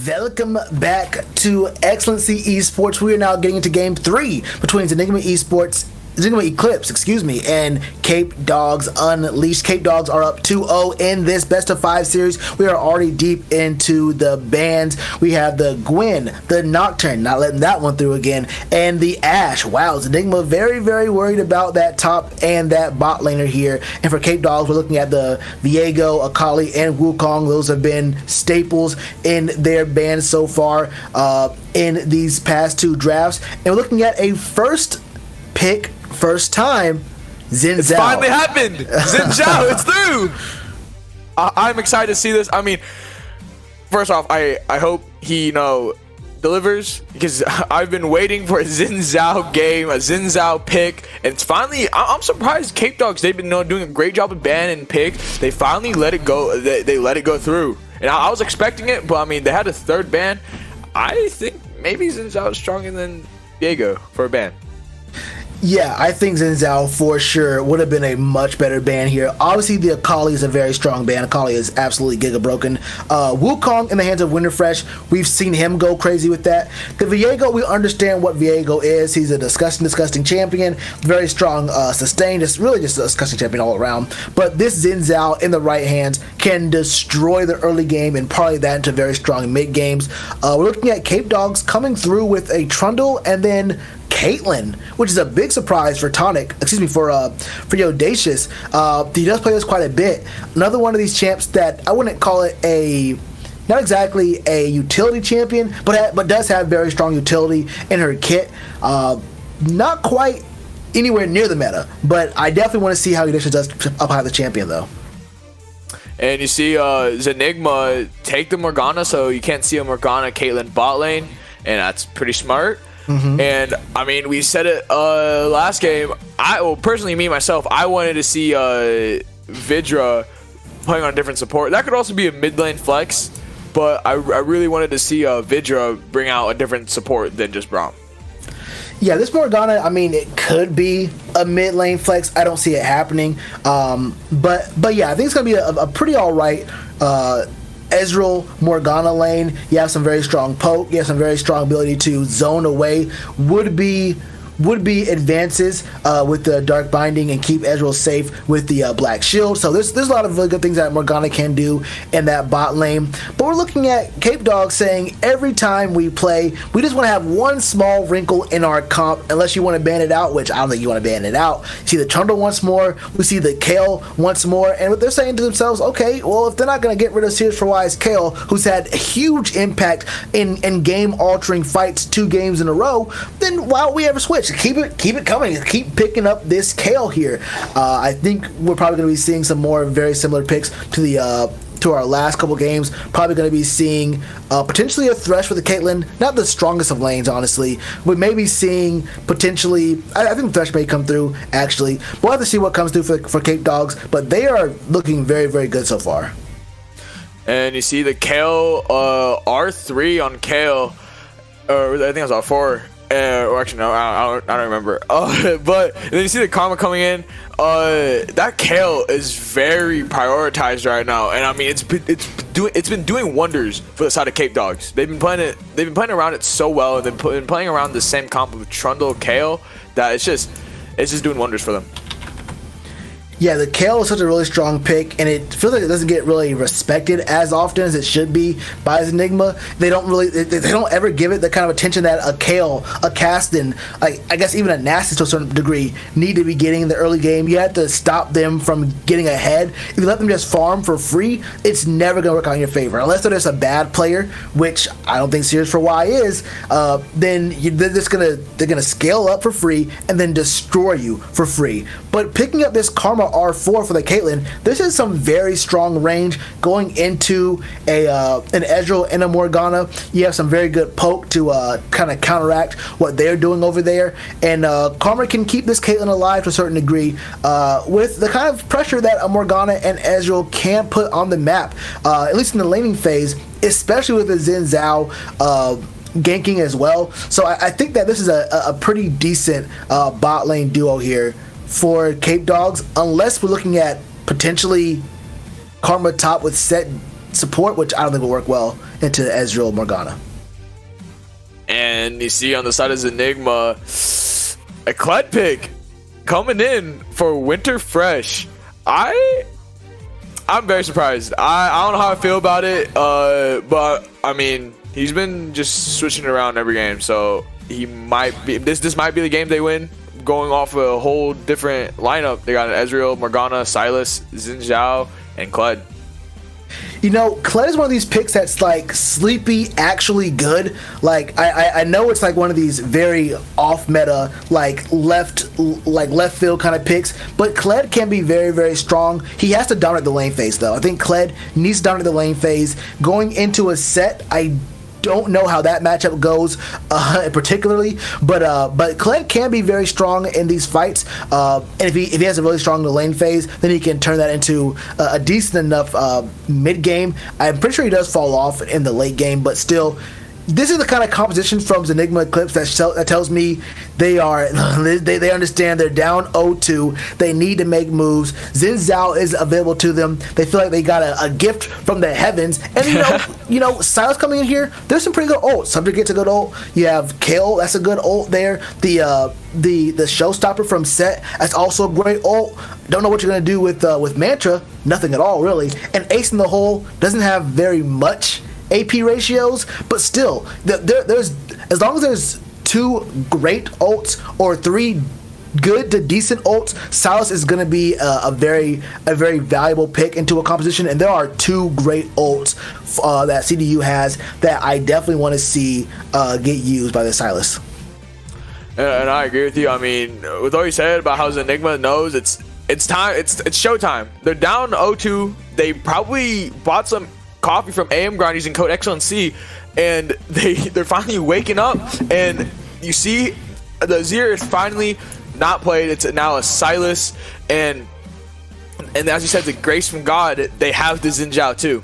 Welcome back to Excellency Esports. We are now getting into Game 3 between Zenigma Eclipse, and Capedogs Unleashed. Capedogs are up 2-0 in this best of 5 series. We are already deep into the bans. We have the Gwen, the Nocturne, not letting that one through again, and the Ashe. Wow, Zenigma very, very worried about that top and that bot laner here. And for Capedogs, we're looking at the Viego, Akali, and Wukong. Those have been staples in their bans so far in these past 2 drafts. And we're looking at a first pick, first time, Xin Zhao. It finally happened. Xin Zhao, it's through. I'm excited to see this. I mean, first off, I hope he delivers, because I've been waiting for a Xin Zhao game, a Xin Zhao pick, and it's finally. I'm surprised Capedogs, they've been doing a great job of ban and pick. They finally let it go. They let it go through, and I was expecting it, but I mean, they had a 3rd ban. I think maybe Xin Zhao is stronger than Viego for a ban. Yeah, I think Xin Zhao for sure would have been a much better ban here. Obviously, the Akali is a very strong ban. Akali is absolutely giga broken. Wukong in the hands of Winterfresh, we've seen him go crazy with that. The Viego, we understand what Viego is. He's a disgusting champion. Very strong, sustained. It's really just a disgusting champion all around. But this Xin Zhao in the right hands can destroy the early game and parlay that into very strong mid games. We're looking at Capedogs coming through with a Trundle and then Caitlyn, which is a big surprise for for Audacious. He does play this quite a bit. Another one of these champs that I wouldn't call it not exactly a utility champion, but does have very strong utility in her kit. Not quite anywhere near the meta, but I definitely want to see how Audacious does up high the champion though. And you see Zenigma take the Morgana, so you can't see a Morgana Caitlyn bot lane, and that's pretty smart. And I mean, we said it last game. Personally, me myself, I wanted to see Vidra playing on a different support. That could also be a mid lane flex, but I really wanted to see Vidra bring out a different support than just Braum. Yeah, this Morgana, I mean, it could be a mid lane flex. I don't see it happening. But yeah, I think it's gonna be a pretty alright Ezreal Morgana lane. You have some very strong poke. You have some very strong ability to zone away. Would be advances with the Dark Binding and keep Ezreal safe with the Black Shield. So there's a lot of really good things that Morgana can do in that bot lane. But we're looking at Capedogs saying every time we play, we just want to have one small wrinkle in our comp, unless you want to ban it out, which I don't think you want to ban it out. You see the Trundle once more, we see the Kale once more, and what they're saying to themselves, okay, well, if they're not going to get rid of Sears for Wise Kale, who's had a huge impact in game-altering fights 2 games in a row, then why don't we ever switch? Keep it coming. Keep picking up this Kale here. I think we're probably going to be seeing some more very similar picks to our last couple games. Probably going to be seeing potentially a Thresh with the Caitlyn. Not the strongest of lanes, honestly. We may be seeing potentially. I think Thresh may come through actually. We'll have to see what comes through for Capedogs, but they are looking very, very good so far. And you see the Kale R3 on Kale, or I think it was R4. Or actually, no, I don't remember. But then you see the Karma coming in. That Kale is very prioritized right now, and I mean, it's been doing wonders for the side of Capedogs. They've been playing around it so well, and they've been playing around the same comp of Trundle Kale that it's just doing wonders for them. Yeah, the Kale is such a really strong pick, and it feels like it doesn't get really respected as often as it should be by Zenigma. They don't ever give it the kind of attention that a Kale, a Caston, like I guess even a Nasus to a certain degree, need to be getting in the early game. You have to stop them from getting ahead. If you let them just farm for free, it's never going to work out in your favor. Unless they're just a bad player, which I don't think Sears for Y is, then they're gonna scale up for free and then destroy you for free. But picking up this Karma R4 for the Caitlyn, this is some very strong range going into an Ezreal and a Morgana. You have some very good poke to kind of counteract what they're doing over there, and Karma can keep this Caitlyn alive to a certain degree with the kind of pressure that a Morgana and Ezreal can put on the map, at least in the laning phase, especially with the Xin Zhao ganking as well. So I think that this is a pretty decent bot lane duo here for Capedogs, unless we're looking at potentially Karma top with Set support, which I don't think will work well into Ezreal Morgana. And you see on the side of Zenigma, a Kled pick coming in for Winter Fresh. I'm very surprised. I don't know how I feel about it, but I mean, he's been just switching around every game, so he might be. This might be the game they win. Going off a whole different lineup, they got an Ezreal, Morgana, Silas, Xin Zhao, and Kled. You know, Kled is one of these picks that's like sleepy, actually good. Like I know it's like one of these very off meta, like left field kind of picks, but Kled can be very, very strong. He has to dominate the lane phase though. I think Kled needs to dominate the lane phase. Going into a set, I don't know how that matchup goes particularly, but Kled can be very strong in these fights, and if he has a really strong lane phase, then he can turn that into a decent enough mid game. I'm pretty sure he does fall off in the late game, but still, this is the kind of composition from Zenigma Eclipse that tells me they understand they're down 0-2. They need to make moves. Xin Zhao is available to them. They feel like they got a gift from the heavens. And you know, Silas coming in here, there's some pretty good ults. Subject gets a good ult. You have Kale, that's a good ult there. The showstopper from Set, that's also a great ult. Don't know what you're gonna do with Mantra. Nothing at all really. And Ace in the Hole doesn't have very much AP ratios, but still, there's as long as there's 2 great ults or 3 good to decent ults, Silas is going to be a very valuable pick into a composition. And there are 2 great ults that CDU has that I definitely want to see get used by the Silas. And I agree with you. I mean, with all you said about how Zenigma knows it's time, it's showtime. They're down 0-2. They probably bought some coffee from AM Grind using code Excellency, and they're finally waking up, and you see the Azir is finally not played. It's now a Silas, and as you said, the grace from God, they have the Xin Zhao too.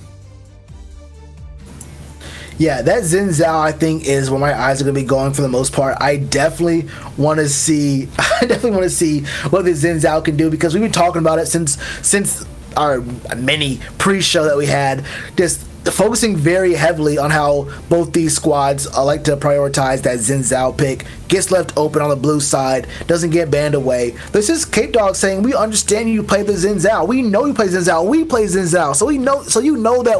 Yeah, that Xin Zhao, I think, is where my eyes are going to be going for the most part. I definitely want to see what the Xin Zhao can do, because we've been talking about it since our mini pre-show that we had, just focusing very heavily on how both these squads like to prioritize that Xin Zhao pick. Gets left open on the blue side, doesn't get banned away. This is Capedogs saying, we understand you play the Xin Zhao. We know you play Xin Zhao. We play Xin Zhao. So we know that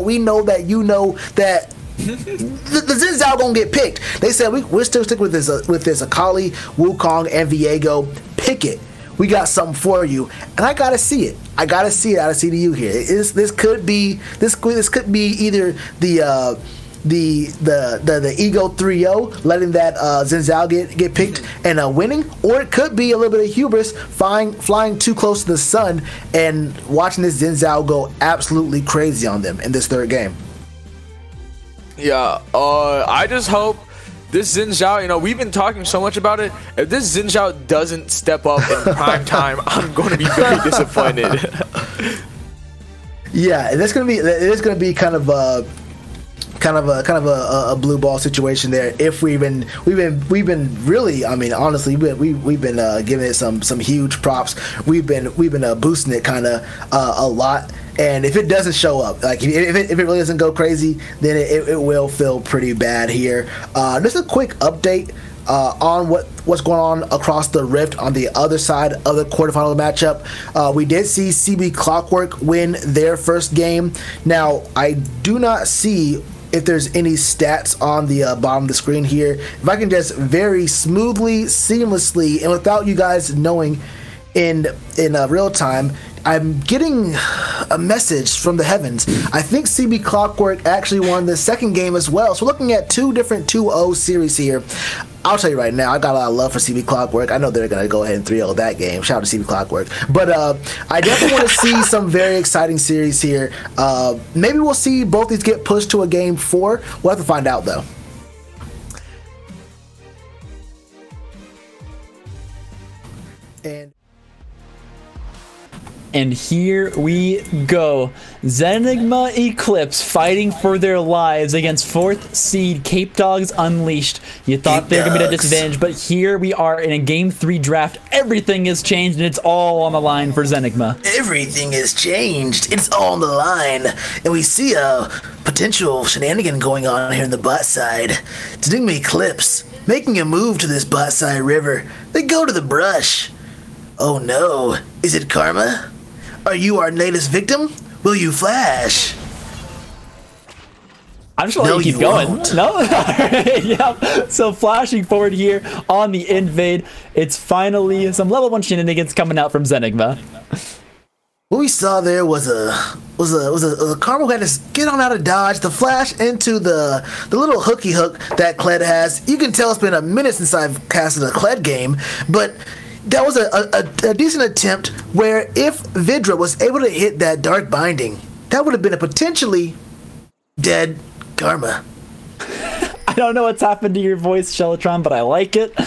the Xin Zhao gonna get picked. They said we're still sticking with this Akali, Wukong, and Viego. Pick it. We got something for you, and I gotta see it. I gotta see it out of CDU here. This could be either the Ego 3-0, letting that Xin Zhao get picked and winning, or it could be a little bit of hubris, flying too close to the sun and watching this Xin Zhao go absolutely crazy on them in this 3rd game. Yeah, I just hope this Xin Zhao, you know, we've been talking so much about it. If this Xin Zhao doesn't step up in prime time, I'm going to be very disappointed. Yeah, it is going to be kind of a blue ball situation there. If we've been really, I mean, honestly, we've been giving it some huge props. We've been boosting it kind of a lot. And if it doesn't show up, like if it really doesn't go crazy, then it will feel pretty bad here. Just a quick update on what's going on across the Rift on the other side of the quarterfinal matchup. We did see CB Clockwork win their first game. Now, I do not see if there's any stats on the bottom of the screen here. If I can just very smoothly, seamlessly, and without you guys knowing in real time, I'm getting a message from the heavens. I think CB Clockwork actually won the second game as well. So we're looking at 2 different 2-0 series here. I'll tell you right now, I got a lot of love for CB Clockwork. I know they're going to go ahead and 3-0 that game. Shout out to CB Clockwork. But I definitely want to see some very exciting series here. Maybe we'll see both these get pushed to a game 4. We'll have to find out, though. And here we go. Zenigma Eclipse fighting for their lives against 4th seed Capedogs Unleashed. You thought they were going to be at a disadvantage, but here we are in a Game 3 draft. Everything has changed, and it's all on the line for Zenigma. Everything has changed. It's all on the line. And we see a potential shenanigan going on here in the bot side. Zenigma Eclipse making a move to this bot side river. They go to the brush. Oh no. Is it Karma? Are you our latest victim? Will you flash? I'm just gonna let you keep going. Won't. No? Yep. So flashing forward here on the invade, it's finally some level 1 shenanigans coming out from Zenigma. What we saw there was a Karma who had to get on out of dodge, the flash into the little hooky hook that Kled has. You can tell it's been a minute since I've casted a Kled game, but that was a decent attempt where if Vidra was able to hit that Dark Binding, that would have been a potentially dead Karma. I don't know what's happened to your voice, Shellatron, but I like it.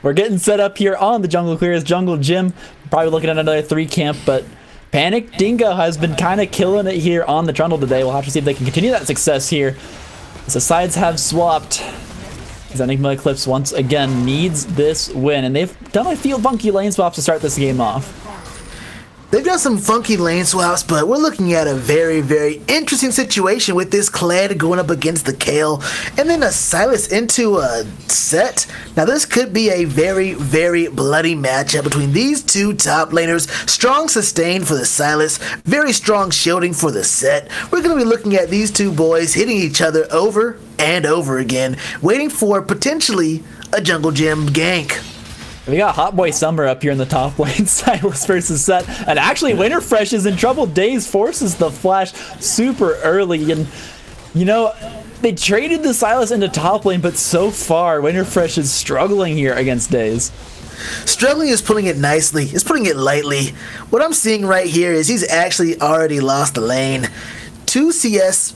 We're getting set up here on the jungle clears. Jungle Gym, probably looking at another 3 camp, but Panic Dingo has been kind of killing it here on the Trundle today. We'll have to see if they can continue that success here. As the sides have swapped, Zenigma Eclipse once again needs this win, and they've done a few funky lane swaps to start this game off. They've done some funky lane swaps, but we're looking at a very, very interesting situation with this Kled going up against the Kale, and then a Silas into a Set. Now this could be a very, very bloody matchup between these two top laners. Strong sustain for the Silas, very strong shielding for the Set. We're going to be looking at these two boys hitting each other over and over again, waiting for potentially a Jungle Gym gank. We got Hot Boy Summer up here in the top lane, Silas versus Set, and actually Winterfresh is in trouble. Daze forces the flash super early, and you know, they traded the Silas into top lane, but so far Winterfresh is struggling here against Daze. Struggling is putting it nicely, is putting it lightly. What I'm seeing right here is he's actually already lost the lane. 2 CS,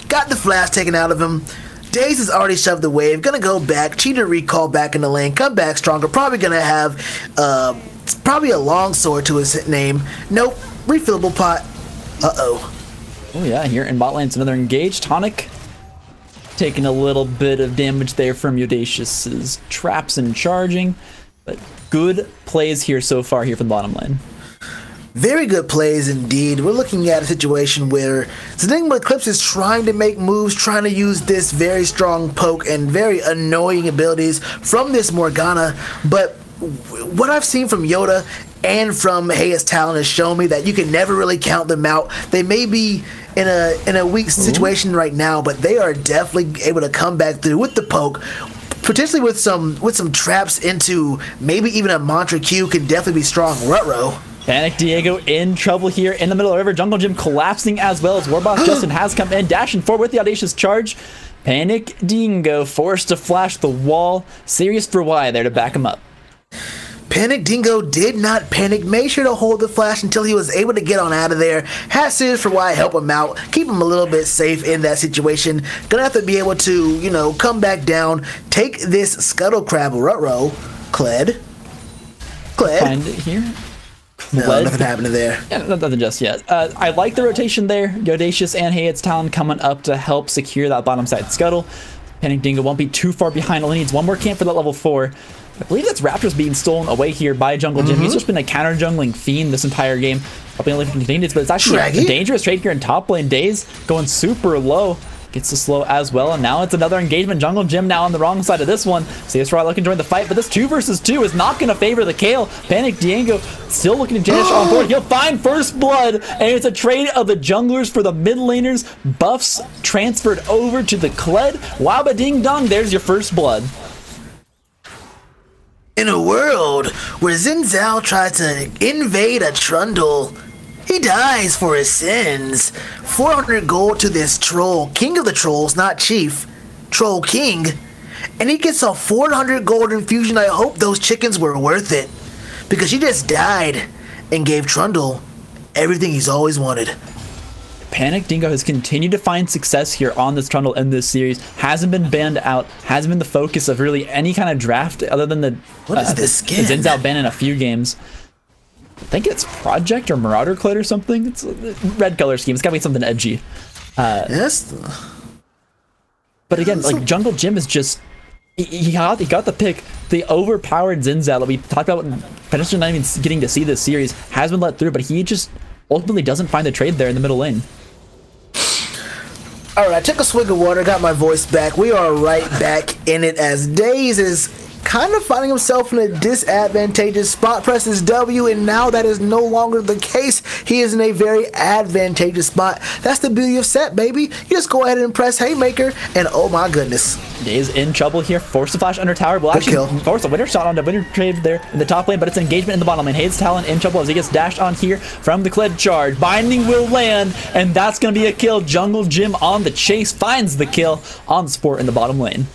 got the flash taken out of him. Daze has already shoved the wave, gonna go back, cheater recall back in the lane, come back stronger, probably gonna have probably a long sword to his name. Nope, refillable pot. Uh-oh. Oh yeah, here in bot lane it's another engage. Tonic taking a little bit of damage there from Eudacious's traps and charging, but good plays here so far here from the bottom lane. Very good plays indeed. We're looking at a situation where Zenigma Eclipse is trying to make moves, trying to use this very strong poke and very annoying abilities from this Morgana, but what I've seen from Yoda and from Heia's talent has shown me that you can never really count them out. They may be in a weak situation right now, but they are definitely able to come back through with the poke. Potentially with some traps into maybe even a Mantra Q can definitely be strong. Rutro. Panic Diego in trouble here in the middle of the river. Jungle Gym collapsing as well as Warboss Justin has come in, dashing forward with the audacious charge. Panic Dingo forced to flash the wall. Serious for Y there to back him up. Panic Dingo did not panic, made sure to hold the flash until he was able to get on out of there. Had Serious for Y help him out, keep him a little bit safe in that situation. Gonna have to be able to, you know, come back down, take this Scuttle Crab Rutro. Kled. Find it here. No, nothing happening there. Yeah, nothing just yet. I like the rotation there. Yodacious and Heia's Talon coming up to help secure that bottom side scuttle. Panic Dingo won't be too far behind. Only needs one more camp for that level 4. I believe that's Raptors being stolen away here by Jungle Gym. He's just been a counter jungling fiend this entire game. Probably only continues, but it's actually a dangerous trade here in top lane. Daze going super low. Gets the slow as well, and now it's another engagement. Jungle Gym now on the wrong side of this one. CSRI looking to join the fight, but this 2 versus 2 is not going to favor the Kale. Panic Diego still looking to dash on board. He'll find first blood, and it's a trade of the junglers for the mid laners. Buffs transferred over to the Kled. Waba ding dong, there's your first blood. In a world where Xin Zhao tries to invade a Trundle, he dies for his sins. 400 gold to this troll, king of the trolls, not chief, troll king. And he gets a 400 gold infusion. I hope those chickens were worth it, because he just died and gave Trundle everything he's always wanted. Panic Dingo has continued to find success here on this Trundle in this series. Hasn't been banned out. Hasn't been the focus of really any kind of draft other than the what is this skin? Xin Zhao ban in a few games. think it's Project or Marauder Clade or something. It's a red color scheme. It's gotta be something edgy. Yes. But again, like Jungle Jim is just he got the pick. The overpowered Zinzao that we talked about when potentially not even getting to see this series has been let through, but he just ultimately doesn't find the trade there in the middle lane. All right, I took a swig of water, got my voice back. We are right back in it as Daze is kind of finding himself in a disadvantageous spot. Presses W, and now that is no longer the case. He is in a very advantageous spot. That's the beauty of set, baby. You just go ahead and press Haymaker, and oh my goodness. Daze in trouble here. Force the flash under tower. Will actually force a winner shot on the winner trade there in the top lane, but it's engagement in the bottom lane. Hayes Talon in trouble as he gets dashed on here from the Kled charge. Binding will land, and that's going to be a kill. Jungle Jim on the chase finds the kill on the support in the bottom lane.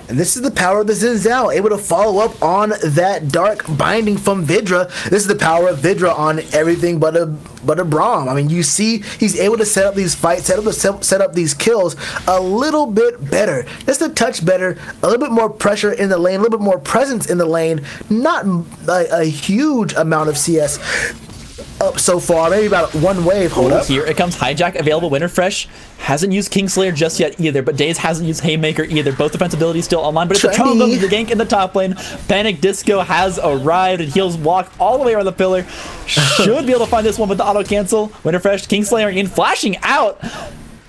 And this is the power of the Zinzao, able to follow up on that dark binding from Vidra. This is the power of Vidra on everything but a Braum. I mean, you see he's able to set up these fights, set up these kills a little bit better. Just a touch better, a little bit more pressure in the lane, a little bit more presence in the lane. Not a huge amount of CS up so far, maybe about one wave. Hold up. Here it comes. Hijack available. Winterfresh hasn't used Kingslayer just yet either, but Daze hasn't used Haymaker either. Both defense abilities still online, but it's a Trombone, the gank in the top lane. Panic Disco has arrived, and he'll walk all the way around the pillar. Should be able to find this one with the auto cancel. Winterfresh, Kingslayer in, flashing out.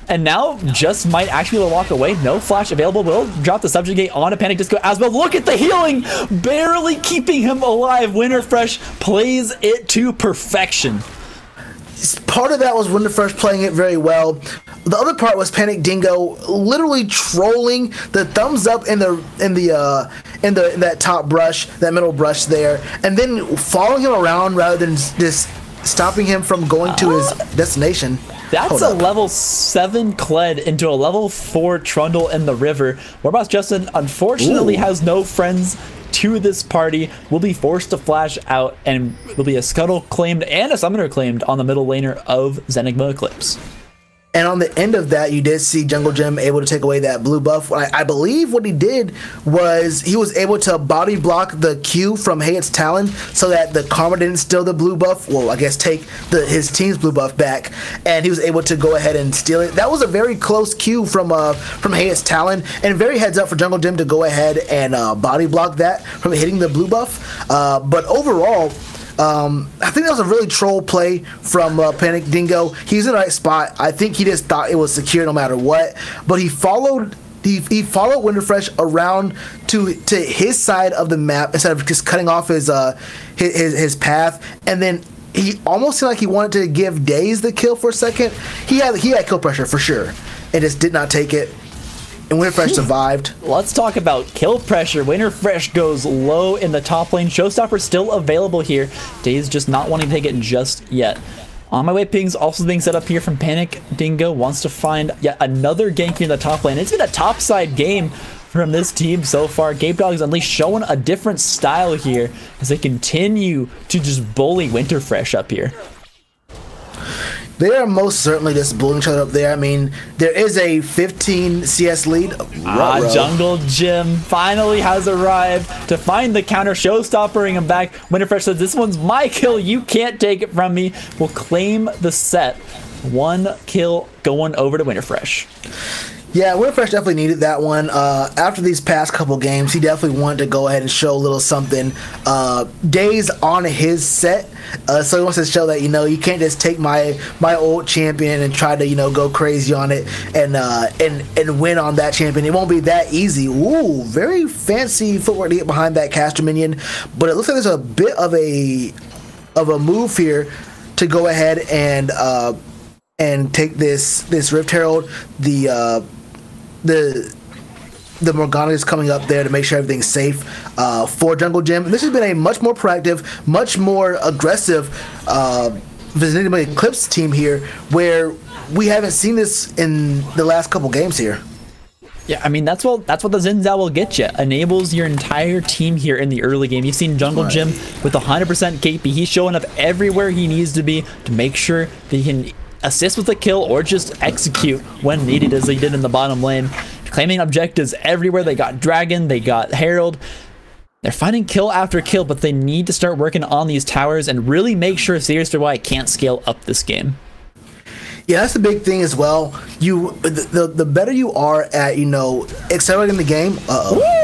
And now just might actually be able to walk away. No flash available. Will drop the subjugate on a Panic Disco as well. Look at the healing, barely keeping him alive. Winterfresh plays it to perfection. Part of that was Winterfresh playing it very well. The other part was Panic Dingo literally trolling the thumbs up in that top brush, that middle brush there, and then following him around rather than just stopping him from going to his destination. That's a level 7 Kled into a level 4 Trundle in the river. Warboss Justin unfortunately has no friends to this party, will be forced to flash out, and will be a Scuttle claimed and a Summoner claimed on the middle laner of Zenigma Eclipse. And on the end of that, you did see Jungle Jim able to take away that blue buff. I believe what he did was he was able to body block the Q from Hayat's Talon so that the Karma didn't steal the blue buff. Well, I guess take his team's blue buff back, and he was able to go ahead and steal it. That was a very close Q from Hayat's Talon, and very heads up for Jungle Jim to go ahead and body block that from hitting the blue buff. But overall, I think that was a really troll play from Panic Dingo. He's in the right spot. I think he just thought it was secure no matter what. But he followed Winterfresh around to his side of the map instead of just cutting off his path. And then he almost seemed like he wanted to give Daze the kill for a second. He had kill pressure for sure, and just did not take it. And Winterfresh survived. Let's talk about kill pressure. Winterfresh goes low in the top lane. Showstopper still available here. Daze just not wanting to take it just yet. On my way pings also being set up here from Panic Dingo. Wants to find yet another gank in the top lane. It's been a topside game from this team so far. Capedogs Unleashed showing a different style here as they continue to just bully Winterfresh up here. They are most certainly just bullying each other up there. I mean, there is a 15 CS lead. Jungle Jim finally has arrived to find the counter. Showstoppering him back. Winterfresh says, this one's my kill. You can't take it from me. Will claim the set. One kill going over to Winterfresh. Yeah, Winterfresh definitely needed that one. After these past couple games, he definitely wanted to go ahead and show a little something. Daze on his set, so he wants to show that, you can't just take my old champion and try to, go crazy on it and win on that champion. It won't be that easy. Ooh, very fancy footwork to get behind that caster minion, but it looks like there's a bit of a move here to go ahead and take this Rift Herald. The Morgana is coming up there to make sure everything's safe for Jungle Jim. And this has been a much more proactive, much more aggressive Zenigma Eclipse team here, where we haven't seen this in the last couple games here. Yeah, I mean, that's what the Zinzao will get you. Enables your entire team here in the early game. You've seen Jungle Jim with 100% KP. He's showing up everywhere he needs to be to make sure that he can assist with a kill or just execute when needed, as they did in the bottom lane. Claiming objectives everywhere. They got Dragon, they got Herald. They're finding kill after kill, but they need to start working on these towers and really make sure Serious4Y can't scale up this game. Yeah, that's the big thing as well. The better you are at, accelerating the game.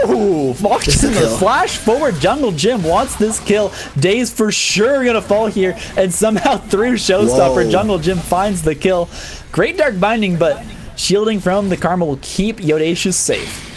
Ooh, Fox in the flash forward. Jungle Jim wants this kill. Days for sure gonna fall here, and somehow through Showstopper, Jungle Jim finds the kill. Great Dark Binding, but shielding from the Karma will keep Yodacious safe.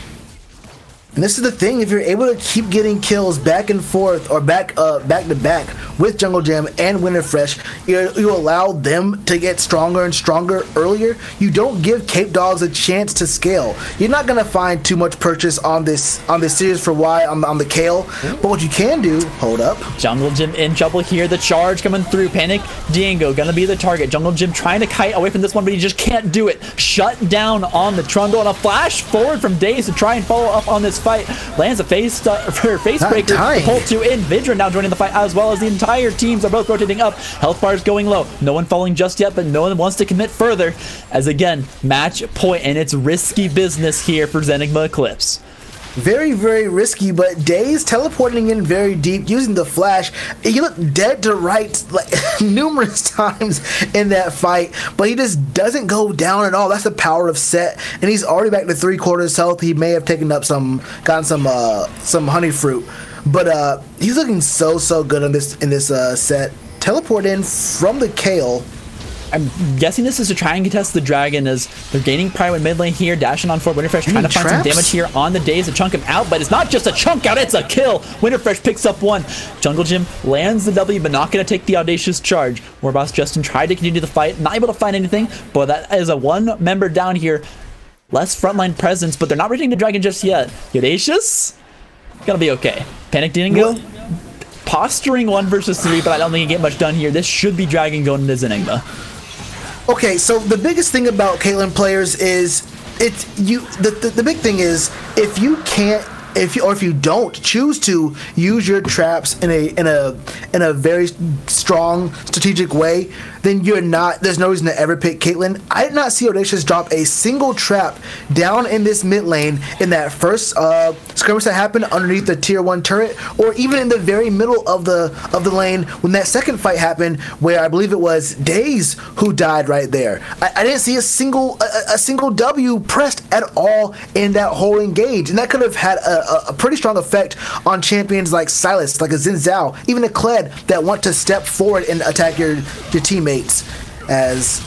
And this is the thing, if you're able to keep getting kills back and forth or back to back with Jungle Jam and Winterfresh, you allow them to get stronger and stronger earlier. You don't give Capedogs a chance to scale. You're not going to find too much purchase on this Serious4Y on the Kale, but what you can do, hold up. Jungle Jim in trouble here, the charge coming through, Panic Diango gonna be the target. Jungle Jim trying to kite away from this one, but he just can't do it. Shut down on the Trundle, and a flash forward from Daze to try and follow up on this fight. Lands a face breaker. Pull 2 in. Vidra now joining the fight, as well as the entire teams are both rotating up. Health bars going low. No one falling just yet, but no one wants to commit further. As again, match point, and it's risky business here for Zenigma Eclipse. Very, very risky, but Daze teleporting in very deep, using the flash. He looked dead to rights like numerous times in that fight, but he just doesn't go down at all. That's the power of Set, and he's already back to 3/4 health. He may have taken up gotten some honey fruit, but he's looking so good in this set. Teleport in from the Kale. I'm guessing this is to try and contest the dragon, as they're gaining pride in mid lane here, dashing on forward. Winterfresh trying to find some damage here on the Daze to chunk him out, but it's not just a chunk out, it's a kill. Winterfresh picks up one. Jungle Jim lands the W, but not going to take the audacious charge. Warboss Justin tried to continue the fight, not able to find anything, but that is a one member down here. Less frontline presence, but they're not reaching the dragon just yet. Audacious? Gonna be okay. Panic Dingo? Posturing 1 versus 3, but I don't think you get much done here. This should be dragon going into Zenigma. Okay, so the biggest thing about Caitlyn players is the big thing is if you don't choose to use your traps in a very strong strategic way, then there's no reason to ever pick Caitlyn. I did not see Audacious drop a single trap down in this mid lane in that first skirmish that happened underneath the tier 1 turret, or even in the very middle of the lane when that second fight happened, where I believe it was Daze who died right there. I didn't see a single W pressed at all in that whole engage, and that could have had a pretty strong effect on champions like Silas, like a Xin Zhao, even a Kled that want to step forward and attack your teammates. As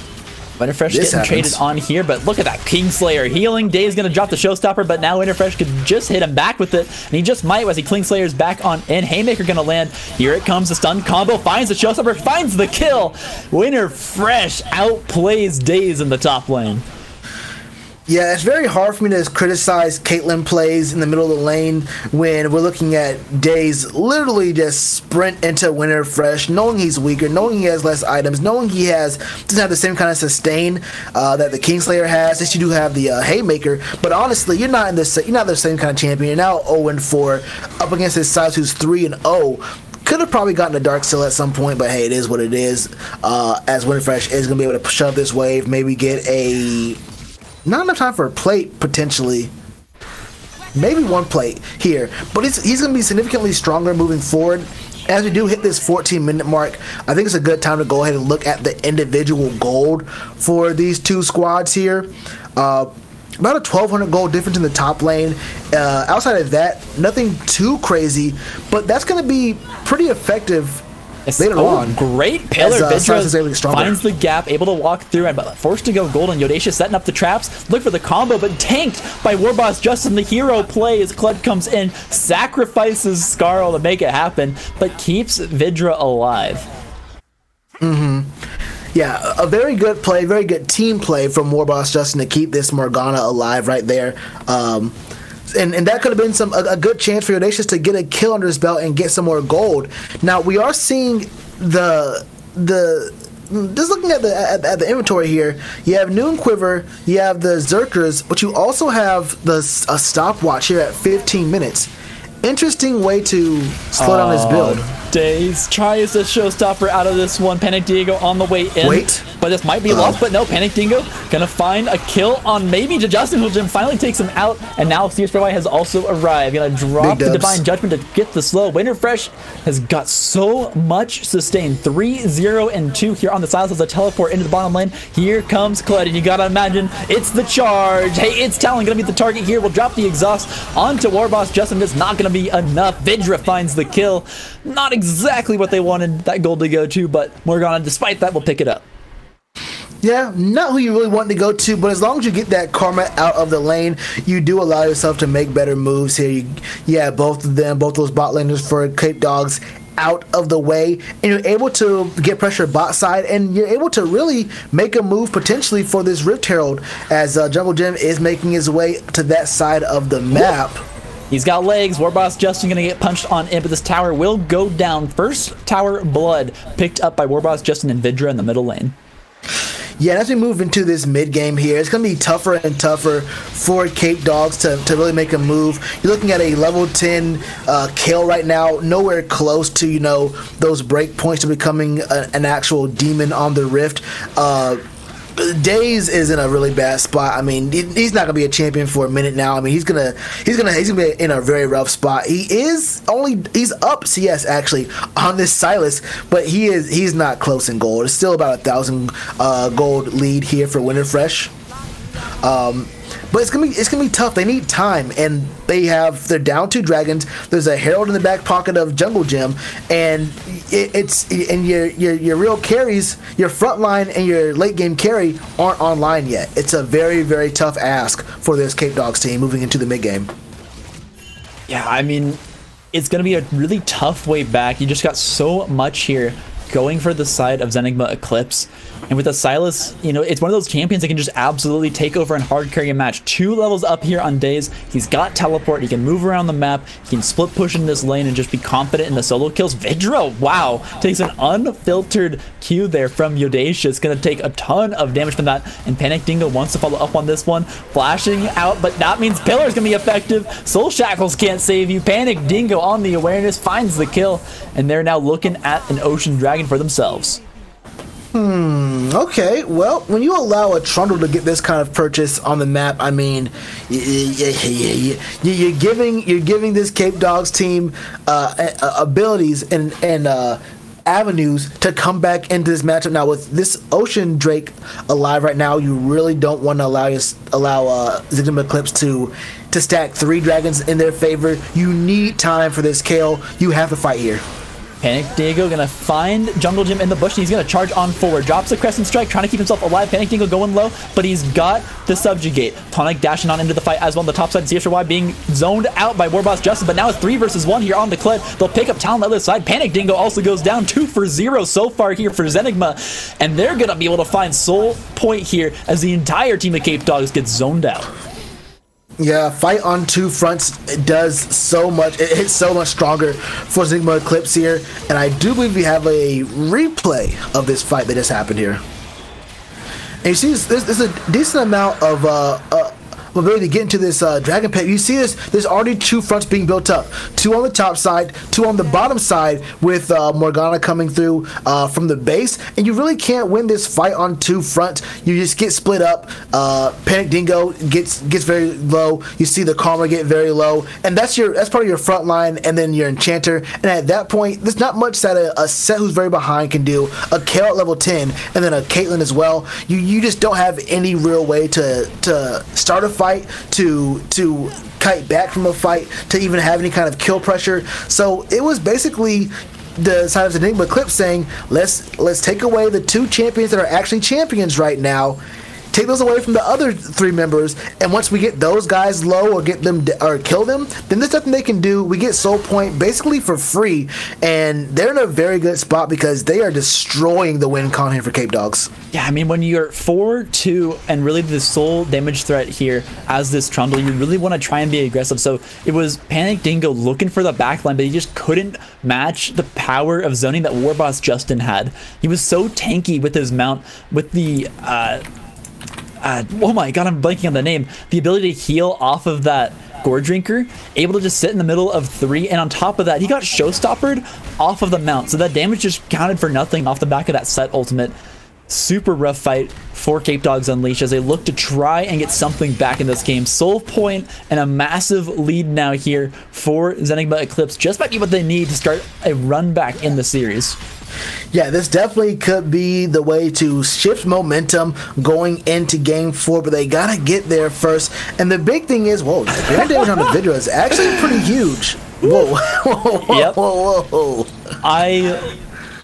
Winterfresh getting traded on here, but look at that Kingslayer healing. Dave's gonna drop the Showstopper, but now Winterfresh could just hit him back with it, and he just might as he Kingslayer's back on in. Haymaker gonna land. Here it comes, the stun combo, finds the Showstopper, finds the kill. Winterfresh outplays Daze in the top lane. Yeah, it's very hard for me to criticize Caitlyn plays in the middle of the lane when we're looking at Daze literally just sprint into Winterfresh, knowing he's weaker, knowing he has less items, knowing he doesn't have the same kind of sustain that the Kingslayer has. Yes, you do have the Haymaker, but honestly, you're not the same kind of champion. You're now 0-4 up against his size, who's 3-0. Could have probably gotten a Dark Seal at some point, but hey, it is what it is. As Winterfresh is going to be able to shove this wave, maybe get not enough time for a plate, potentially. Maybe 1 plate here. But he's going to be significantly stronger moving forward. As we do hit this 14-minute mark, I think it's a good time to go ahead and look at the individual gold for these two squads here. About a 1,200 gold difference in the top lane. Outside of that, nothing too crazy. But that's going to be pretty effective later on. Great pillar. Vidra finds the gap, able to walk through, and forced to go golden. Yodacious setting up the traps. Look for the combo, but tanked by Warboss Justin. The hero play as Kled comes in, sacrifices Scarl to make it happen, but keeps Vidra alive. Yeah, a very good play, very good team play from Warboss Justin to keep this Morgana alive right there. And that could have been a good chance for Audacious to get a kill under his belt and get some more gold. Now we are seeing just looking at the inventory here, you have Noon Quiver, you have the Zerkers, but you also have a stopwatch here at 15 minutes. Interesting way to slow down his build. Days tries a showstopper out of this one. Panic Diego on the way in. Wait. But this might be lost, but no, Panic Dingo gonna find a kill on maybe Justin, who finally takes him out, and now CSPY has also arrived. Gonna drop the Divine Judgment to get the slow. Winterfresh has got so much sustain. 3-0 and 2 here on the Silas as a teleport into the bottom lane. Here comes Kled, and you gotta imagine it's the charge. Hey, it's Talon gonna be the target here. We'll drop the exhaust onto Warboss Justin. It's not gonna be enough. Vidra finds the kill. Not exactly what they wanted that gold to go to, but Morgana, despite that, will pick it up. Yeah, not who you really want to go to, but as long as you get that karma out of the lane, you do allow yourself to make better moves here. Yeah, both of those bot laners for Capedogs out of the way, and you're able to get pressure bot side, and you're able to really make a move potentially for this Rift Herald as Jungle Jim is making his way to that side of the map. He's got legs. Warboss Justin gonna get punched on in, but this tower will go down. First tower blood picked up by Warboss Justin and Vidra in the middle lane. Yeah, and as we move into this mid game here, it's going to be tougher and tougher for Capedogs to really make a move. You're looking at a level 10 kill right now, nowhere close to, you know, those break points to becoming an actual demon on the Rift. Days is in a really bad spot. I mean, he's not gonna be a champion for a minute now. I mean, he's gonna be in a very rough spot. He's up CS actually on this Silas, but he's not close in gold. It's still about 1,000 gold lead here for Winterfresh. But it's gonna be tough. They need time, and they're down 2 dragons. There's a Herald in the back pocket of Jungle Gym, and your real carries, your front line and your late game carry aren't online yet. It's a very, very tough ask for this Capedogs team moving into the mid game. Yeah, I mean, it's gonna be a really tough way back. You just got so much here going for the side of Zenigma Eclipse. And with the Silas, you know, it's one of those champions that can just absolutely take over and hard carry a match. 2 levels up here on Days. He's got teleport. He can move around the map. He can split push in this lane and just be confident in the solo kills. Vidra, wow, takes an unfiltered Q there from Yodacia. It's going to take a ton of damage from that. And Panic Dingo wants to follow up on this one. Flashing out, but that means Pillar's going to be effective. Soul Shackles can't save you. Panic Dingo on the awareness finds the kill. And they're now looking at an Ocean Dragon for themselves. Okay, well, when you allow a Trundle to get this kind of purchase on the map, I mean, you're giving this Capedogs team abilities and avenues to come back into this matchup. Now, with this Ocean Drake alive right now, you really don't want to allow Zenigma Eclipse to stack 3 dragons in their favor. You need time for this kill. You have to fight here. Panic Diego gonna find Jungle Jim in the bush, and he's gonna charge on forward. Drops the Crescent Strike, trying to keep himself alive. Panic Diego going low, but he's got the Subjugate. Tonic dashing on into the fight as well on the top side. CSY being zoned out by Warboss Justin, but now it's 3 versus 1 here on the Kled. They'll pick up Talon on the other side. Panic Dingo also goes down 2 for 0 so far here for Zenigma, and they're gonna be able to find Soul Point here as the entire team of Capedogs gets zoned out. Yeah, fight on 2 fronts does so much. It hits so much stronger for Zenigma Eclipse here, and I do believe we have a replay of this fight that just happened here. And you see, there's a decent amount of ability to get into this Dragon Pit. You see this, there's already 2 fronts being built up. 2 on the top side, 2 on the bottom side with Morgana coming through from the base. And you really can't win this fight on 2 fronts. You just get split up. Panic Dingo gets very low. You see the Karma get very low. And that's part of your front line, and then your Enchanter. And at that point, there's not much that a set who's very behind can do. A Kayle at level 10, and then a Caitlyn as well. You just don't have any real way to start a fight, to kite back from a fight, to even have any kind of kill pressure. So it was basically the side of Zenigma Eclipse saying, let's take away the 2 champions that are actually champions right now, take those away from the other 3 members, and once we get those guys low or get them or kill them, then there's nothing they can do. We get Soul Point basically for free, and they're in a very good spot because they are destroying the win con here for Capedogs. Yeah, I mean, when you're 4-2 and really the sole damage threat here as this Trundle, you really want to try and be aggressive. So it was Panic Dingo looking for the backline, but he just couldn't match the power of zoning that Warboss Justin had. He was so tanky with his mount, with the oh my god, I'm blanking on the name. The ability to heal off of that Gore Drinker, able to just sit in the middle of 3, and on top of that, he got showstoppered off of the mount, so that damage just counted for nothing off the back of that set ultimate. Super rough fight for Capedogs Unleashed as they look to try and get something back in this game. Soul Point and a massive lead now here for Zenigma Eclipse just might be what they need to start a run back in the series. Yeah, this definitely could be the way to shift momentum going into game 4, but they gotta get there first. And the big thing is, whoa, the bear damage on the video is actually pretty huge. Whoa, Yep. whoa. I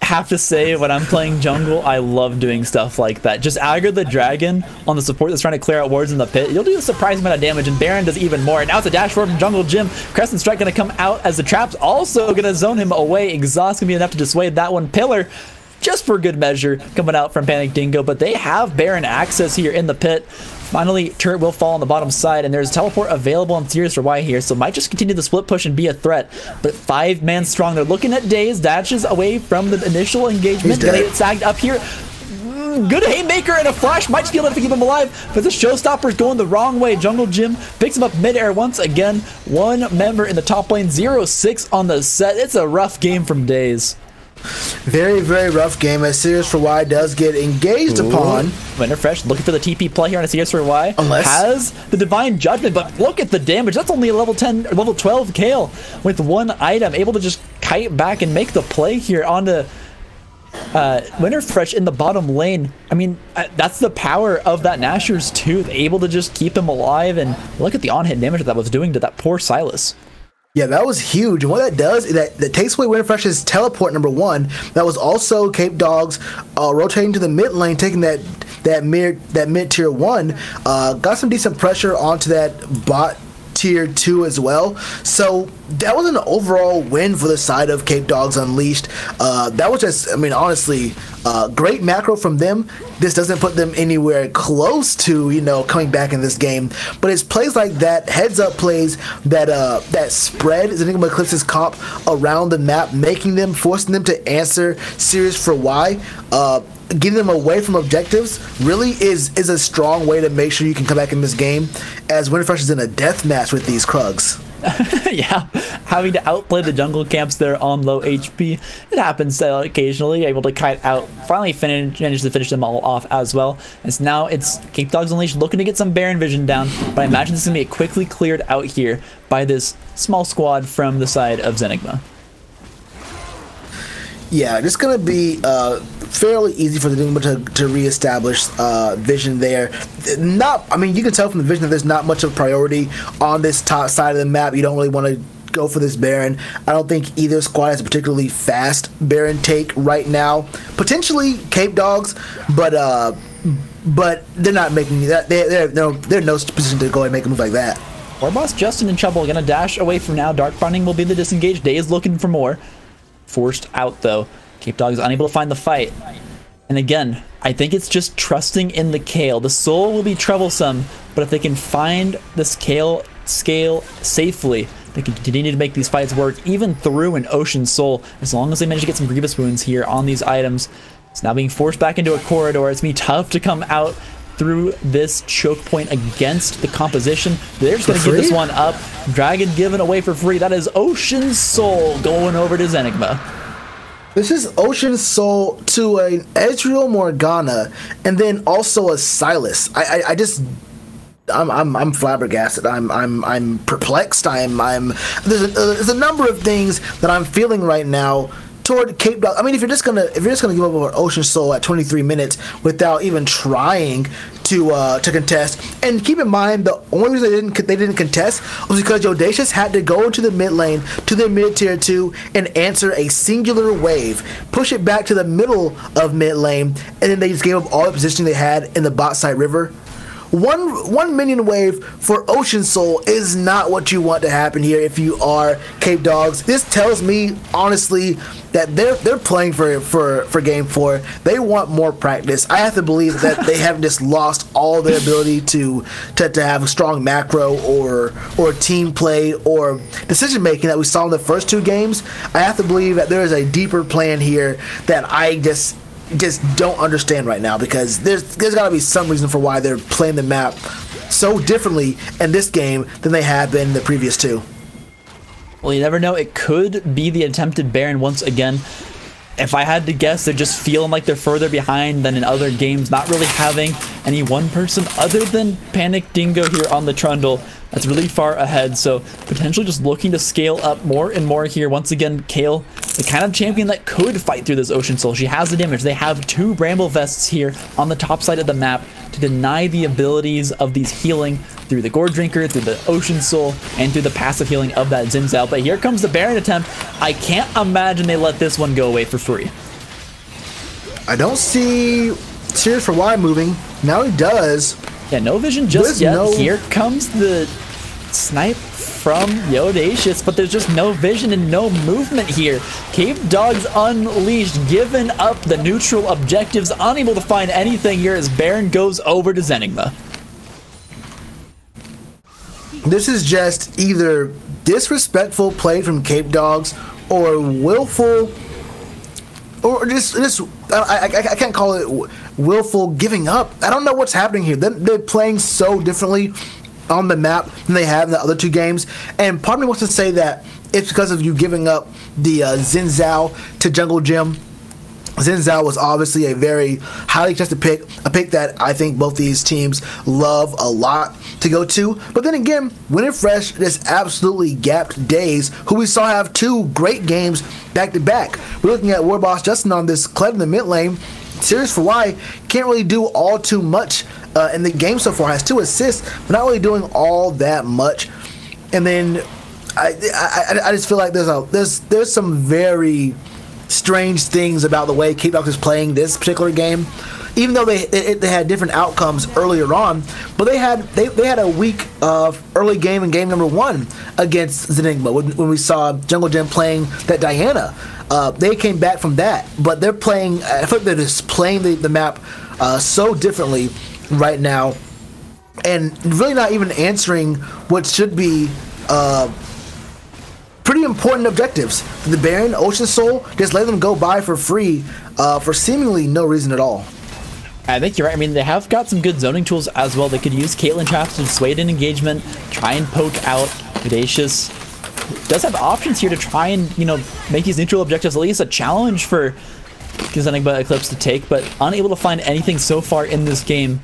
have to say, when I'm playing jungle, I love doing stuff like that. Just aggro the dragon on the support that's trying to clear out wards in the pit. You'll do a surprising amount of damage, and Baron does even more. And now it's a dash forward from Jungle Jim. Crescent Strike going to come out as the trap's also going to zone him away. Exhaust going to be enough to dissuade that one. Pillar, just for good measure, coming out from Panic Dingo, but they have Baron access here in the pit. Finally, turret will fall on the bottom side, and there's teleport available on Serious for Y here, so might just continue the split push and be a threat. But 5-man strong. They're looking at Daze, dashes away from the initial engagement. Gonna get sagged up here. Good haymaker and a flash might just be able to keep him alive, but the showstopper's going the wrong way. Jungle Jim picks him up midair once again. One member in the top lane, 0-6 on the set. It's a rough game from Daze. Very, very rough game as Serious for Y does get engaged upon. Winterfresh looking for the TP play here on a Serious for Y. Has the Divine Judgment, but look at the damage. That's only a level 10 or level 12 Kale with one item, able to just kite back and make the play here onto Winterfresh in the bottom lane. I mean, that's the power of that Nashor's Tooth, able to just keep him alive, and look at the on-hit damage that was doing to that poor Silas. Yeah, that was huge. And what that does is that takes away Winterfresh's teleport, number 1. That was also Capedogs rotating to the mid lane, taking that mid tier 1. Got some decent pressure onto that bot tier 2 as well. So that was an overall win for the side of Capedogs Unleashed. That was just, I mean, honestly, great macro from them. This doesn't put them anywhere close to, you know, coming back in this game. But it's plays like that, heads up plays that that spread Zenigma Eclipse's comp around the map, forcing them to answer Serious for Y. Getting them away from objectives really is a strong way to make sure you can come back in this game, as Winterfresh is in a death match with these Krugs. Yeah, having to outplay the jungle camps there on low HP. It happens occasionally, able to kite out. Finally managed to finish them all off as well. As now it's Capedogs Unleashed looking to get some Baron vision down, but I imagine this is going to be quickly cleared out here by this small squad from the side of Zenigma. Yeah, it's going to be fairly easy for the Zenigma to reestablish vision there. I mean, you can tell from the vision that there's not much of a priority on this top side of the map. You don't really want to go for this Baron. I don't think either squad has a particularly fast Baron take right now. Potentially Capedogs, but they're not making that. They're in no position to go and make a move like that. Warboss Justin in trouble, gonna dash away from now. Dark Binding will be the disengaged. Day is looking for more. Forced out though. Capedogs unable to find the fight. And again, I think it's just trusting in the Kale. The soul will be troublesome, but if they can find this Kale scale safely, they can continue to make these fights work, even through an Ocean Soul, as long as they manage to get some Grievous Wounds here on these items. It's now being forced back into a corridor. It's going to be tough to come out through this choke point against the composition. They're just going to give this one up. Dragon given away for free. That is Ocean Soul going over to Zenigma. This is Ocean Soul to an Ezreal Morgana, and then also a Silas. I'm flabbergasted. I'm perplexed. There's a number of things that I'm feeling right now toward Capedogs. I mean, if you're just gonna give up on Ocean Soul at 23 minutes without even trying to contest, and keep in mind the only reason they didn't contest was because Audacious had to go into the mid lane to the mid tier 2 and answer a singular wave, push it back to the middle of mid lane, and then they just gave up all the positioning they had in the bot side river. One minion wave for Ocean Soul is not what you want to happen here if you are Capedogs. This tells me, honestly, that they're playing for Game 4. They want more practice. I have to believe that they haven't just lost all their ability to have a strong macro or team play or decision making that we saw in the first 2 games. I have to believe that there is a deeper plan here that I just don't understand right now, because there's got to be some reason for why they're playing the map so differently in this game than they have been in the previous two. Well, you never know. It could be the attempted Baron once again. If I had to guess, they're just feeling like they're further behind than in other games, not really having any one person other than Panic Dingo here on the Trundle that's really far ahead. So potentially just looking to scale up more and more here. Once again, Kayle, the kind of champion that could fight through this Ocean Soul. She has the damage. They have 2 Bramble Vests here on the top side of the map to deny the abilities of these healing through the Gore Drinker, through the Ocean Soul, and through the passive healing of that Xin Zhao. But here comes the Baron attempt. I can't imagine they let this one go away for free. I don't see Serious for Y moving. Now he does. Yeah, no vision just yet. Here comes the snipe from Yodacious, but there's just no vision and no movement here. Capedogs Unleashed, giving up the neutral objectives, unable to find anything here as Baron goes over to Zenigma. This is just either disrespectful play from Capedogs or willful, or just I can't call it willful giving up. I don't know what's happening here. They're playing so differently on the map than they have in the other 2 games, and part of me wants to say that it's because of you giving up the Xin Zhao to Jungle Gym. Xin Zhao was obviously a very highly contested pick, a pick that I think both these teams love a lot to go to. But then again, Winterfresh just absolutely gapped Days, who we saw have 2 great games back to back. We're looking at Warboss Justin on this Cled in the mid lane. Serious for Y can't really do all too much in the game so far. Has 2 assists, but not really doing all that much. And then I just feel like there's some very strange things about the way Capedogs is playing this particular game. Even though they had different outcomes earlier on, but they had a week of early game in game number 1 against Zenigma when we saw Jungle Gym playing that Diana. They came back from that, but they're playing. I feel like they're just playing the map so differently right now, and really not even answering what should be pretty important objectives. The Baron, Ocean Soul, just let them go by for free for seemingly no reason at all. I think you're right. I mean, they have got some good zoning tools as well. They could use Caitlyn traps to dissuade an engagement, try and poke out Audacious. Does have options here to try and, make these neutral objectives at least a challenge for Zenigma Eclipse to take, but unable to find anything so far in this game.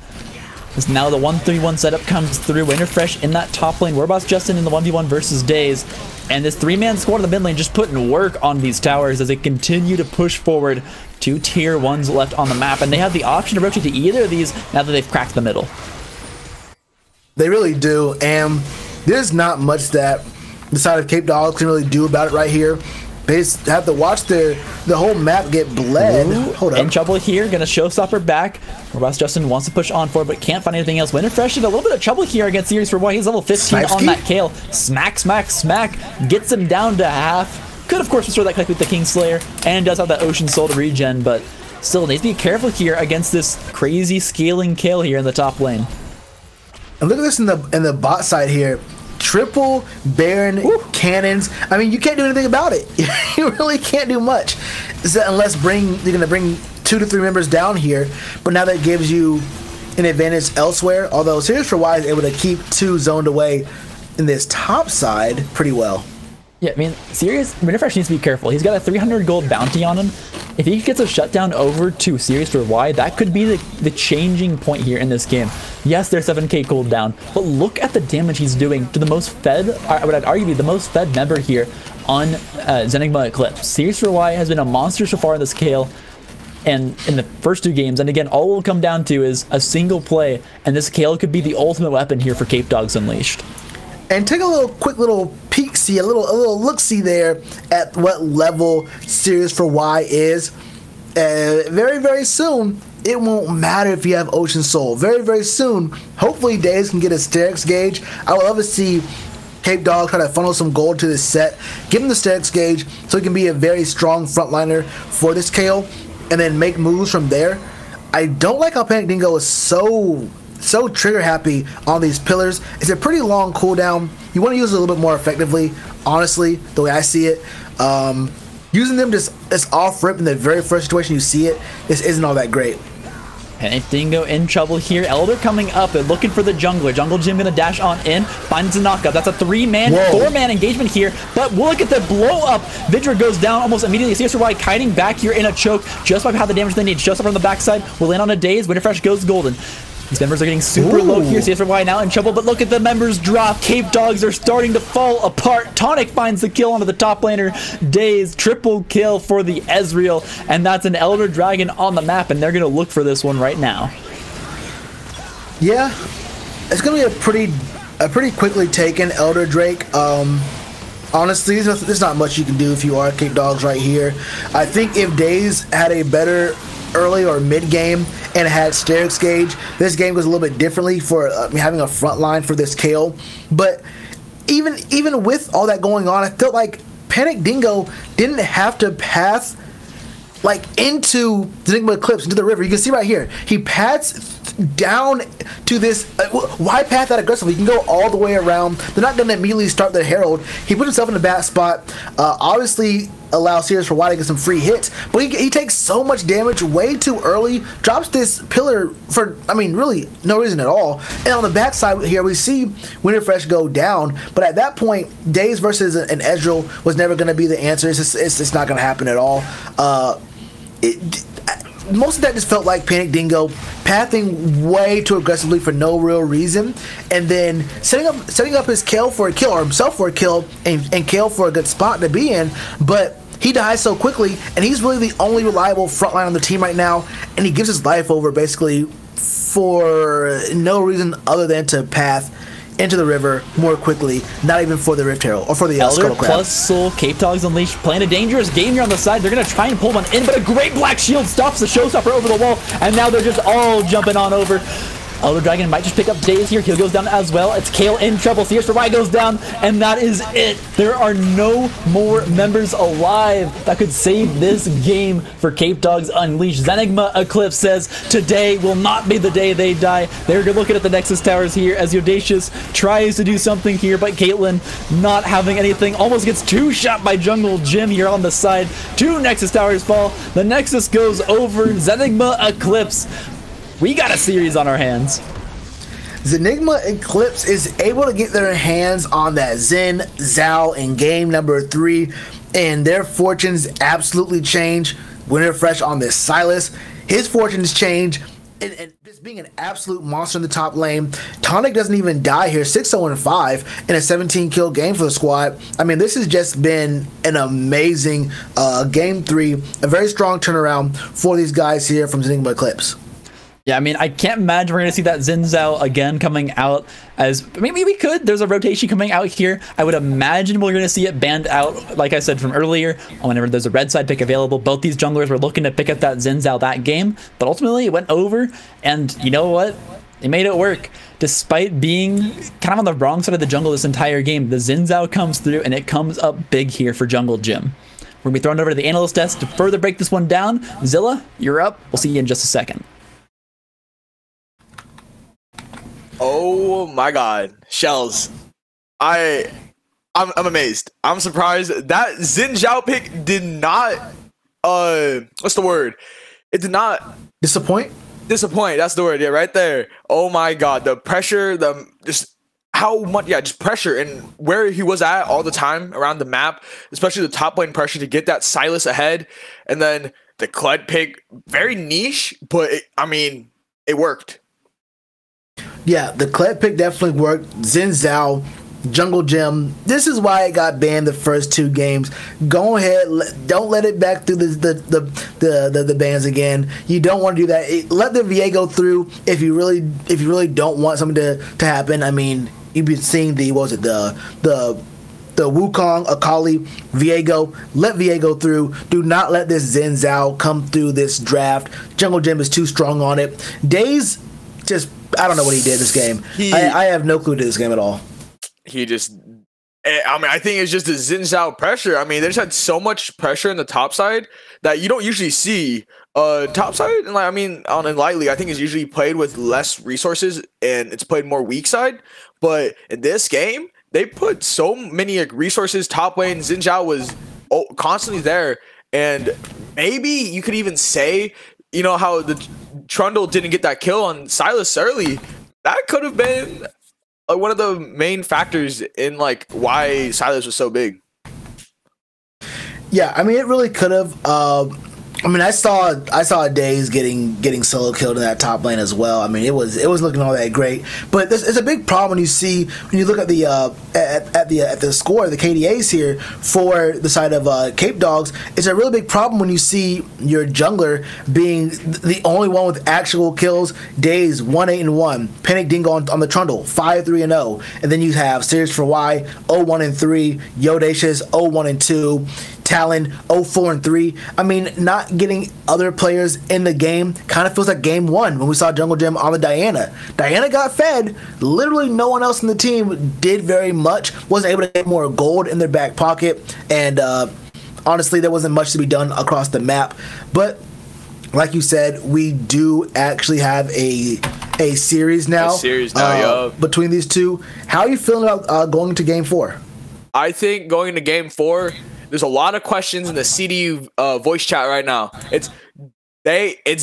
As now the 1-3-1 setup comes through. Winterfresh in that top lane. Warboss Justin in the 1v1 versus Days. And this 3-man squad in the mid lane just putting work on these towers as they continue to push forward. 2 tier 1s left on the map, and they have the option to rotate to either of these now that they've cracked the middle. They really do, and there's not much that the side of Capedogs can really do about it right here. They just have to watch the whole map get bled. Ooh, hold up. In trouble here, gonna showstopper back. Warboss Justin wants to push on for it, but can't find anything else. Winterfresh in a little bit of trouble here against Series for Y. He's level 15 on that Kayle. Smack, smack, smack. Gets him down to half. Could, of course, restore that click with the Kingslayer, and does have that Ocean Soul to regen, but still needs to be careful here against this crazy scaling Kayle here in the top lane. And look at this in the bot side here. Triple Baron cannons. I mean, you can't do anything about it. You really can't do much, unless you're going to bring 2 to 3 members down here. But now that gives you an advantage elsewhere. Although Serious for Y is able to keep 2 zoned away in this top side pretty well. Yeah, I mean, Serious, Winterfresh needs to be careful. He's got a 300 gold bounty on him. If he gets a shutdown over to Serious for Y, that could be the changing point here in this game. Yes, they're 7k gold down, but look at the damage he's doing to the most fed, I would argue, be the most fed member here on Zenigma Eclipse. Serious for Y has been a monster so far in this Kayle, and in the first 2 games, and again, all it will come down to is a single play, and this Kayle could be the ultimate weapon here for Capedogs Unleashed. And take a quick little peek-see, a little look-see there at what level Serious for Y is. Very, very soon, it won't matter if you have Ocean Soul. Very, very soon, hopefully Days can get a Sterix gauge. I would love to see Capedogs try to funnel some gold to this set, give him the Sterix gauge so he can be a very strong frontliner for this Kayle, and then make moves from there. I don't like how Panic Dingo is so trigger happy on these pillars. It's a pretty long cooldown. You want to use it a little bit more effectively, honestly, the way I see it. Using them just as off rip in the very first situation you see it, this isn't all that great. Panic Dingo in trouble here. Elder coming up. They're looking for the jungler. Jungle Jim gonna dash on in. Finds a knockup. That's a 3-man, 4-man engagement here. But look at the blow up. Vidra goes down almost immediately. CSY kiting back here in a choke. Just by how the damage they need. Just up on the backside. Will land on a daze. Winterfresh goes golden. These members are getting super low here. CSY now in trouble, but look at the members drop. Capedogs are starting to fall apart. Tonic finds the kill onto the top laner. Daze, triple kill for the Ezreal, and that's an Elder Dragon on the map, and they're going to look for this one right now. Yeah, it's going to be a pretty quickly taken Elder Drake. Honestly, there's not much you can do if you are Capedogs right here. I think if Daze had a better early or mid game and had Sterix Gauge, this game goes a little bit differently for having a front line for this KO. But even with all that going on, I felt like Panic Dingo didn't have to path like into Zenigma Eclipse, into the river. You can see right here, he paths down to this. Why path that aggressively? You can go all the way around. They're not going to immediately start the Herald. He put himself in a bad spot. Obviously allows Sirius for Why to get some free hits, but he takes so much damage way too early, drops this pillar for, I mean, really no reason at all. And on the backside here, we see Winterfresh go down, but at that point, Daze versus an Ezreal was never going to be the answer. It's not going to happen at all. Most of that just felt like Panic Dingo pathing way too aggressively for no real reason, and then setting up his Kale for a kill, or himself for a kill, and Kale for a good spot to be in, but he dies so quickly, and he's really the only reliable frontline on the team right now, and he gives his life over basically for no reason other than to path into the river more quickly, not even for the Rift Herald or for the Elder Scuttle Crab. plus Soul, Capedogs Unleashed, playing a dangerous game here on the side. They're going to try and pull one in, but a great black shield stops the showstopper over the wall, and now they're just all jumping on over. Elder Dragon might just pick up Daze here. Heal goes down as well. It's Kale in trouble. Sears for Y goes down, and that is it. There are no more members alive that could save this game for Capedogs Unleashed. Zenigma Eclipse says today will not be the day they die. They're looking at the Nexus Towers here as Audacious tries to do something here, but Caitlyn not having anything. Almost gets two-shot by Jungle Jim here on the side. Two Nexus Towers fall. The Nexus goes over. Zenigma Eclipse. We got a series on our hands. Zenigma Eclipse is able to get their hands on that Zen Zhao in game number 3, and their fortunes absolutely change. Winterfresh on this Silas, his fortunes change, and just being an absolute monster in the top lane. Tonic doesn't even die here, 6-0-5 in a 17-kill game for the squad. I mean, this has just been an amazing game 3, a very strong turnaround for these guys here from Zenigma Eclipse. Yeah, I mean, I can't imagine we're going to see that Xin Zhao again coming out as... Maybe we could. There's a rotation coming out here. I would imagine we're going to see it banned out, like I said from earlier, whenever there's a red side pick available. Both these junglers were looking to pick up that Xin Zhao that game, but ultimately it went over, and you know what? They made it work. Despite being kind of on the wrong side of the jungle this entire game, the Xin Zhao comes through, and it comes up big here for Jungle Jim. We're going to be thrown over to the analyst desk to further break this one down. Zilla, you're up. We'll see you in just a second. Oh my God, Shells! I'm amazed. I'm surprised that Xin Zhao pick did not. What's the word? It did not disappoint. Disappoint. That's the word. Yeah, right there. Oh my God, the pressure, just how much. Yeah, just pressure and where he was at all the time around the map, especially the top lane pressure to get that Silas ahead, and then the Kled pick, very niche, but I mean, it worked. Yeah, the Kled pick definitely worked. Xin Zhao, Jungle Jim. This is why it got banned the first 2 games. Go ahead, don't let it back through the bans again. You don't want to do that. Let the VA go through if you really don't want something to happen. I mean, you've been seeing the Wukong, Akali, Viego. Let Viego through. Do not let this Xin Zhao come through this draft. Jungle Jim is too strong on it. Daze just, I don't know what he did this game. I have no clue to this game at all. He just, I mean, I think it's just the Xin Zhao pressure. I mean, they just had so much pressure in the top side that you don't usually see. Top side, and like, I mean, on in Light League, I think it's usually played with less resources and it's played more weak side. But in this game, they put so many resources top lane. Xin Zhao was constantly there, and maybe you could even say, you know, how the Trundle didn't get that kill on Silas early, that could have been one of the main factors in like why Silas was so big. Yeah, I mean, it really could have. I mean, I saw Days getting solo killed in that top lane as well. I mean, it was looking all that great, but it's a big problem when you look at the score, the KDAs here for the side of Capedogs. It's a really big problem when you see your jungler being the only one with actual kills. Days 1-8-1, Panic Dingo on the Trundle 5-3-0, and then you have Serious for Y 0-1-3, Yodacious 0-1-2. Talon 0-4-3. I mean, not getting other players in the game kind of feels like game one when we saw Jungle Gym on the Diana. Diana got fed. Literally no one else in the team did very much. Wasn't able to get more gold in their back pocket. And honestly, there wasn't much to be done across the map. But like you said, we do actually have a series now. Between these two. How are you feeling about going into game 4? I think going into game 4, there's a lot of questions in the CDU voice chat right now. It's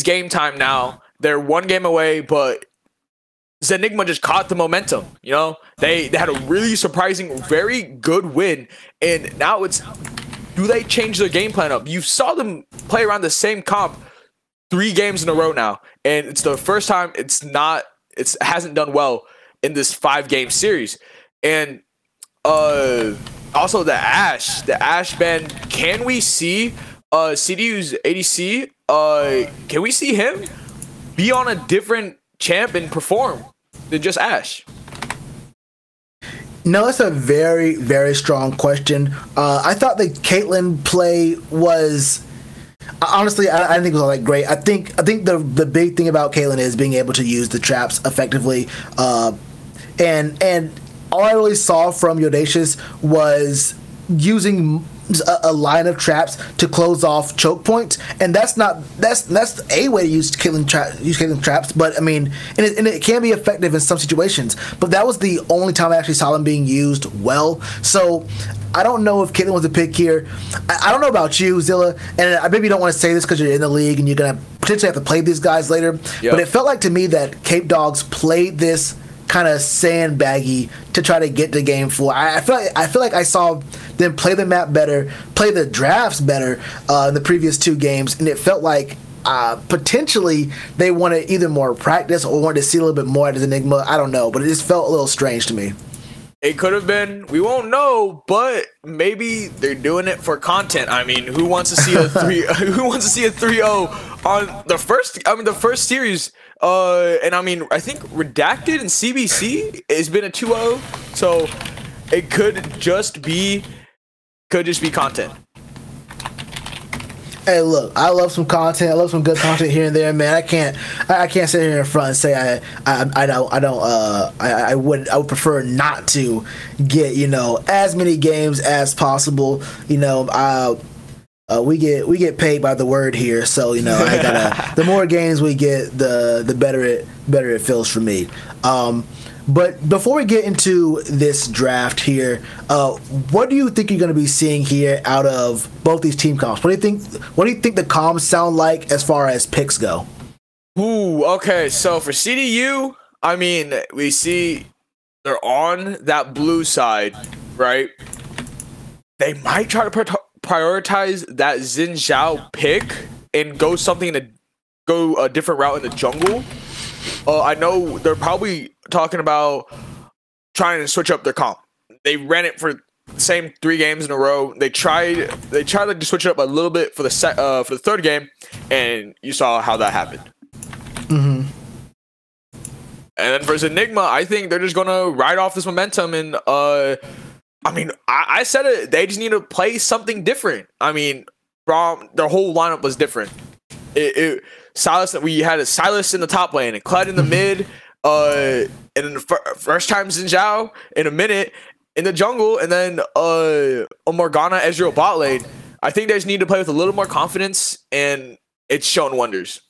game time now. They're one game away, but Zenigma just caught the momentum. You know, they had a really surprising, very good win, and now it's, do they change their game plan up? You saw them play around the same comp 3 games in a row now, and it's the first time it hasn't done well in this 5-game series. And also the Ash ban, can we see CDU's ADC, can we see him be on a different champ and perform than just Ash? No, that's a very, very strong question. I thought the Caitlyn play was, honestly, I didn't think it was all that great. I think the big thing about Caitlyn is being able to use the traps effectively, and all I really saw from Yodacious was using a line of traps to close off choke points, and that's a way to use Caitlyn traps. But I mean, and it can be effective in some situations. But that was the only time I actually saw them being used well. So I don't know if Caitlyn was a pick here. I don't know about you, Zilla, and I maybe don't want to say this because you're in the league and you're gonna potentially have to play these guys later. Yep. But it felt like to me that Capedogs played this kind of sandbaggy to try to get to game 4. I feel like I saw them play the map better, play the drafts better in the previous 2 games, and it felt like potentially they wanted either more practice or wanted to see a little bit more out of Zenigma. I don't know, but it just felt a little strange to me. It could have been, we won't know, but maybe they're doing it for content. I mean, who wants to see a 3-0 on the first series? And I mean, I think Redacted and CBC has been a 2-0, so it could just be content. Hey, look, I love some content. I love some good content here and there, man. I can't sit here in front and say I would prefer not to get, you know, as many games as possible. You know, we get paid by the word here, so you know, the more games we get, the better it feels for me. But before we get into this draft here, what do you think you're going to be seeing here out of both these team comps? What do you think the comms sound like as far as picks go? Ooh, okay. So for CDU, I mean, we see they're on that blue side, right? They might try to prioritize that Xin Zhao pick and go a different route in the jungle. I know they're probably talking about trying to switch up their comp. They ran it for the same 3 games in a row. They tried to switch it up a little bit for the 3rd game, and you saw how that happened. Mm-hmm. And then for Zenigma, I think they're just gonna ride off this momentum. And I mean, I said it. They just need to play something different. I mean, their whole lineup was different. Silas, we had a Silas in the top lane, and Kled in the mid, and then the first time Xin Zhao in a minute in the jungle, and then a Morgana Ezreal bot lane. I think they just need to play with a little more confidence, and it's shown wonders.